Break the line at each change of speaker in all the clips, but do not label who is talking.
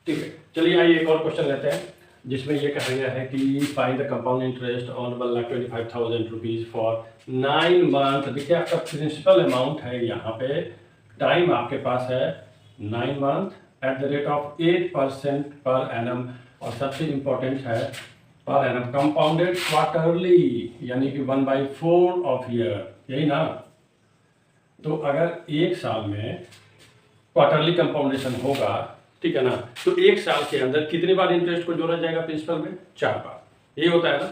ठीक है, चलिए आइए एक और क्वेश्चन लेते हैं जिसमें ये कहा गया है कि find the compound interest on 1,25,000 rupees for 9 month. देखिए आपका प्रिंसिपल अमाउंट है यहाँ पे, टाइम आपके पास है 9 month at the rate of 8% per annum, और सबसे इम्पोर्टेंट है पर एनम कंपाउंडेड क्वार्टरली, यानी कि 1/4 ऑफ ईयर, यही ना। तो अगर एक साल में क्वार्टरली कंपाउंडेशन होगा, ठीक है ना, तो एक साल के अंदर कितनी बार इंटरेस्ट को जोड़ा जाएगा प्रिंसिपल में? 4 बार, यही होता है ना।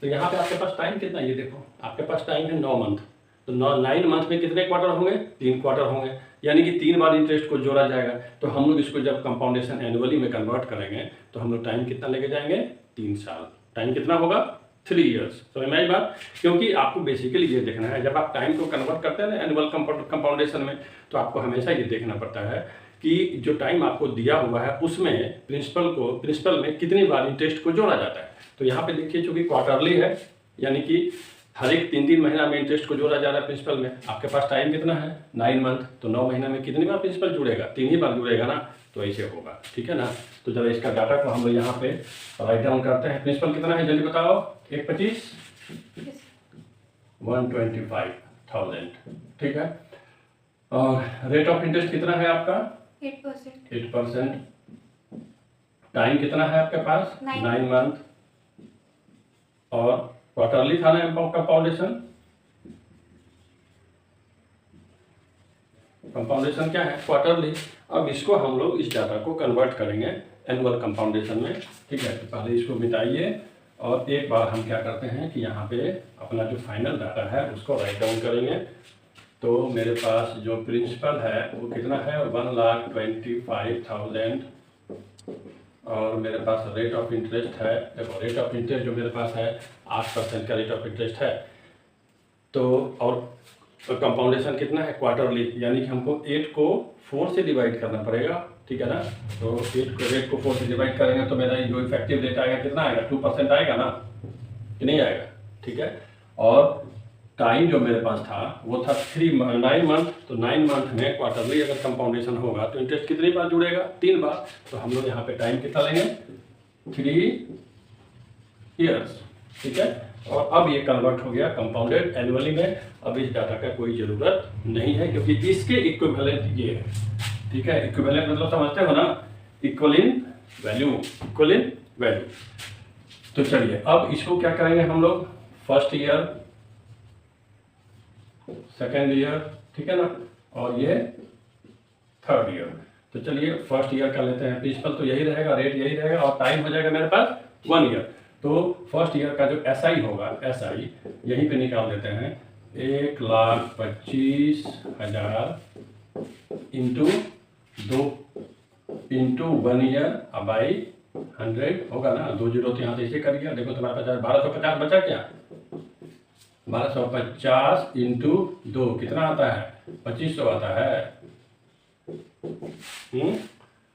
तो यहाँ पे आपके पास टाइम कितना, ये देखो आपके पास टाइम है 9 मंथ, तो 9 मंथ में कितने क्वार्टर होंगे? 3 क्वार्टर होंगे, यानी कि 3 बार इंटरेस्ट को जोड़ा जाएगा। तो हम लोग इसको जब कंपाउंडेशन एनुअली में कन्वर्ट करेंगे तो हम लोग टाइम कितना लेके जाएंगे? 3 साल। टाइम कितना होगा? 3 ईयर्स। समझ में आई बात? क्योंकि आपको बेसिकली ये देखना है, जब आप टाइम को कन्वर्ट करते हैं ना एनुअल कंपाउंडेशन में, तो आपको हमेशा ये देखना पड़ता है कि जो टाइम आपको दिया हुआ है उसमें प्रिंसिपल में कितनी बार इंटरेस्ट को जोड़ा जाता है। तो यहाँ पे देखिए चूंकि क्वार्टरली है, यानी कि हर एक 3-3 महीना में इंटरेस्ट को जोड़ा जा रहा है प्रिंसिपल में। आपके पास टाइम कितना है? 9 मंथ, तो 9 महीना में कितनी बार प्रिंसिपल जुड़ेगा? 3 ही बार जुड़ेगा ना, तो ऐसे होगा, ठीक है ना। तो जब इसका डाटा को हम लोग यहाँ पे राइट डाउन करते हैं, प्रिंसिपल कितना है जल्दी बताओ? 125 125,000, ठीक है। और रेट ऑफ इंटरेस्ट कितना है आपका? 8%। टाइम कितना है आपके पास? 9 मंथ। और क्वार्टरली था ना कंपाउंडेशन क्या है? क्वार्टरली। अब इसको हम लोग इस डाटा को कन्वर्ट करेंगे एनुअल कंपाउंडेशन में, ठीक है। तो पहले इसको मिटाइए और एक बार हम क्या करते हैं कि यहाँ पे अपना जो फाइनल डाटा है उसको राइट डाउन करेंगे। तो मेरे पास जो प्रिंसिपल है वो कितना है? 1,25,000। और मेरे पास रेट ऑफ इंटरेस्ट है, देखो रेट ऑफ इंटरेस्ट जो मेरे पास है 8% का रेट ऑफ इंटरेस्ट है। तो और कंपाउंडेशन कितना है? क्वार्टरली, यानी कि हमको 8 को 4 से डिवाइड करना पड़ेगा, ठीक है ना। तो 8 को 4 से डिवाइड करेंगे तो मेरा जो इफेक्टिव रेट आएगा कितना आएगा? 2% आएगा ना, कि नहीं आएगा? ठीक है। और टाइम जो मेरे पास था वो था 9 मंथ, तो 9 मंथ में क्वार्टरली अगर कंपाउंडेशन होगा तो इंटरेस्ट कितनी बार जुड़ेगा? 3 बार। तो हम लोग यहाँ पे टाइम कितना लेंगे? 3 ईयर्स, ठीक है। और अब ये कन्वर्ट हो गया कंपाउंडेड एनुअली में। अब इस डाटा का कोई ज़रूरत नहीं है क्योंकि इसके इक्विवेलेंट ये है, ठीक है। इक्विवेलेंट मतलब समझते हो ना, इक्वल इन वैल्यू। तो चलिए अब इसको क्या करेंगे हम लोग? फर्स्ट ईयर, सेकेंड ईयर, ठीक है ना, और ये थर्ड ईयर। तो चलिए फर्स्ट ईयर का लेते हैं। प्रिंसिपल तो यही रहेगा, रेट यही रहेगा, और टाइम हो जाएगा मेरे पास 1 ईयर। तो फर्स्ट ईयर का जो SI होगा, SI यहीं पे निकाल देते हैं। 1,25,000 इंटू 1 ईयर बाई 100 होगा ना। 2 जीरो तो यहाँ से इसे कर दिया। देखो तुम्हारे पास 1250 बचा क्या? 1250 इंटू 2 कितना आता है? 2500 आता है।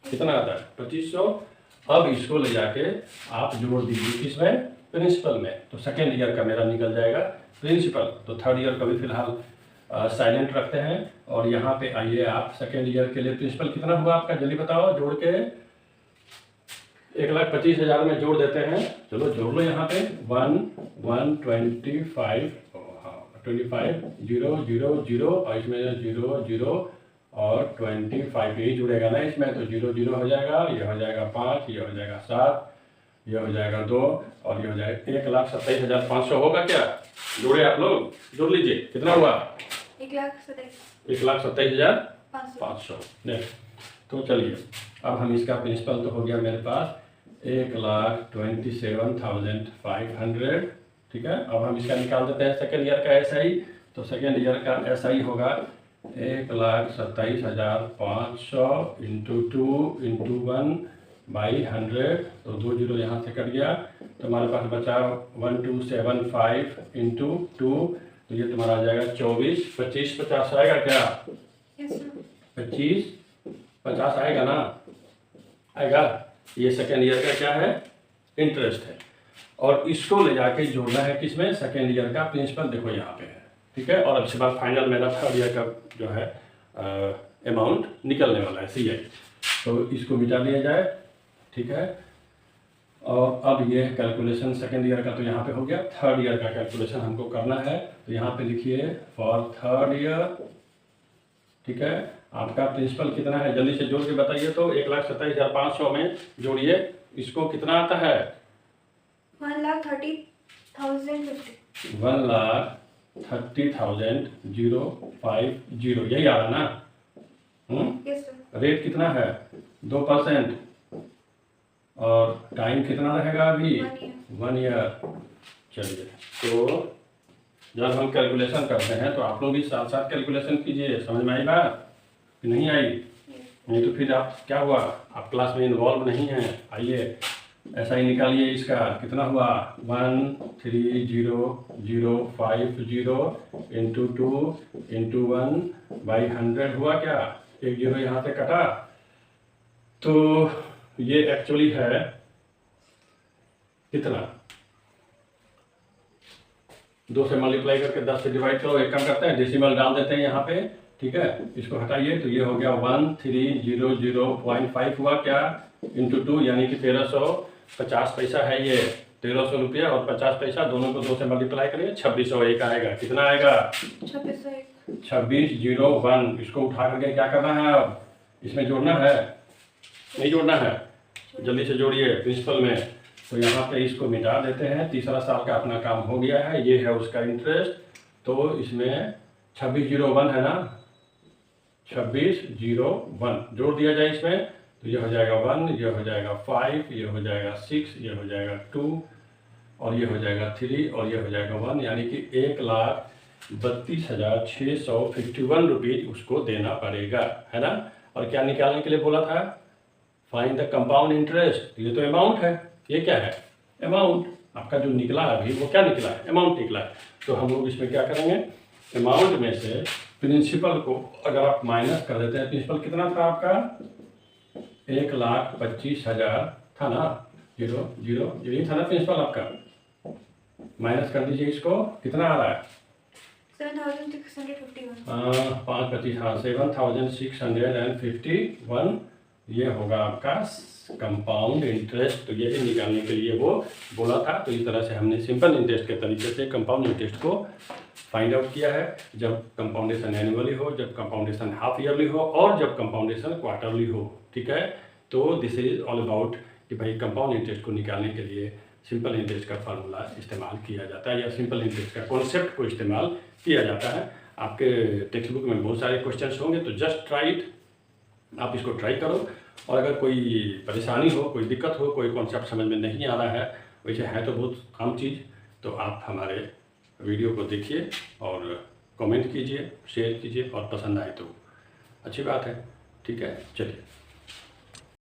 कितना आता है? 2500। अब इसको ले जाके आप जोड़ दीजिए किसमें? प्रिंसिपल में। तो सेकेंड ईयर का मेरा निकल जाएगा प्रिंसिपल। तो थर्ड ईयर का भी फिलहाल साइलेंट रखते हैं। और यहाँ पे आइए आप सेकेंड ईयर के लिए प्रिंसिपल कितना हुआ आपका जल्दी बताओ? जोड़ के 1,25,000 में जोड़ देते हैं। चलो जोड़ लो यहाँ पे 1,125 25 0 0 0 और इसमें 0 0 और 25 यही जुड़ेगा ना इसमें। तो 0 0 हो जाएगा, ये हो जाएगा 5, ये हो जाएगा 7, ये हो जाएगा 2 और ये हो जाएगा 1,27,500 होगा क्या? जोड़े आप लोग, जोड़ लीजिए कितना हुआ? 1,27,500। नेक्स्ट। तो चलिए अब हम इसका प्रिंसिपल तो हो गया मेरे पास 1,27,500, ठीक है। अब हम इसका निकाल देते हैं सेकेंड ईयर का SI। तो सेकेंड ईयर का SI होगा 1,27,500 इंटू 2 इंटू 1 बाई 100। तो 2 जीरो यहाँ से कट गया, तो हमारे पास बचा 1,275 इंटू 2। तो ये तुम्हारा आ जाएगा 24। 25 50 आएगा क्या? 25 50 आएगा ना? आएगा। ये सेकेंड ईयर का क्या है? इंटरेस्ट है। और इसको ले जाके जोड़ना है किसमें? सेकेंड ईयर का प्रिंसिपल देखो यहाँ पे है, ठीक है। और अब इसके बाद फाइनल मेरा थर्ड ईयर का जो है अमाउंट निकलने वाला है CI। तो इसको मिटा दिया जाए। ठीक है। और अब ये कैलकुलेशन सेकेंड ईयर का तो यहाँ पे हो गया, थर्ड ईयर का कैलकुलेशन हमको करना है। तो यहाँ पे लिखिए फॉर थर्ड ईयर, ठीक है। आपका प्रिंसिपल कितना है जल्दी से जोड़ के बताइए। तो 1,27,500 में जोड़िए, इसको कितना आता है?
1,30,050।
1,30,050, यही आ रहा ना?
Yes sir.
रेट कितना है? 2%। और टाइम कितना रहेगा अभी? 1 ईयर। चलिए, तो जब हम कैलकुलेशन करते हैं तो आप लोग भी साथ साथ कैलकुलेशन कीजिए। समझ में आई बात कि नहीं आई? नहीं तो फिर आप क्या हुआ, आप क्लास में इन्वॉल्व नहीं हैं। आइए ऐसा ही निकालिए, इसका कितना हुआ? 130,050 इंटू 2 इंटू 1/100 हुआ क्या? एक जीरो यहाँ से कटा। तो ये एक्चुअली है कितना? 2 से मल्टीप्लाई करके 10 से डिवाइड करो। एक काम करते हैं, डेसिमल डाल देते हैं यहाँ पे, ठीक है। इसको हटाइए तो ये हो गया 1300.5 हुआ क्या, इंटू 2 यानी कि 1350 पैसा है ये। 1300 रुपया और 50 पैसा दोनों को 2 से मल्टीप्लाई करिए, 2601 आएगा। कितना आएगा? 2601। इसको उठा करके क्या करना है? अब इसमें जोड़ना है, नहीं जोड़ना है? जल्दी से जोड़िए प्रिंसिपल में। तो यहाँ पे इसको मिटा देते हैं। तीसरा साल का अपना काम हो गया है, ये है उसका इंटरेस्ट। तो इसमें 2601 है ना, 2601 जोड़ दिया जाए इसमें तो ये हो जाएगा 1, ये हो जाएगा 5, ये हो जाएगा 6, ये हो जाएगा 2 और ये हो जाएगा 3 और ये हो जाएगा 1, यानी कि 1,32,651 रुपीज उसको देना पड़ेगा, है ना। और क्या निकालने के लिए बोला था? Find the compound interest. ये तो अमाउंट है, ये क्या है? अमाउंट। आपका जो निकला अभी वो क्या निकला है? अमाउंट निकला है। तो हम लोग इसमें क्या करेंगे, अमाउंट में से प्रिंसिपल को अगर आप माइनस कर देते हैं, प्रिंसिपल कितना था आपका? 1,25,000 था ना, जीरो यही था ना प्रिंसिपल आपका। माइनस कर दीजिए इसको, कितना आ रहा है?
7,651।
5,25, हाँ 7,651। ये होगा आपका कंपाउंड इंटरेस्ट। तो ये भी निकालने के लिए वो बोला था। तो इस तरह से हमने सिंपल इंटरेस्ट के तरीके से कंपाउंड इंटरेस्ट को फाइंड आउट किया है। जब कंपाउंडेशन एनुअली हो, जब कंपाउंडेशन हाफ ईयरली हो और जब कंपाउंडेशन क्वार्टरली हो, ठीक है। तो दिस इज ऑल अबाउट कि भाई कंपाउंड इंटरेस्ट को निकालने के लिए सिंपल इंटरेस्ट का फार्मूला इस्तेमाल किया जाता है या सिंपल इंटरेस्ट का कॉन्सेप्ट को इस्तेमाल किया जाता है। आपके टेक्स्ट बुक में बहुत सारे क्वेश्चंस होंगे, तो जस्ट ट्राई इट, आप इसको ट्राई करो। और अगर कोई परेशानी हो, कोई दिक्कत हो, कोई कॉन्सेप्ट समझ में नहीं आ रहा है, वैसे है तो बहुत आम चीज़, तो आप हमारे वीडियो को देखिए और कमेंट कीजिए, शेयर कीजिए और पसंद आए तो अच्छी बात है, ठीक है। चलिए।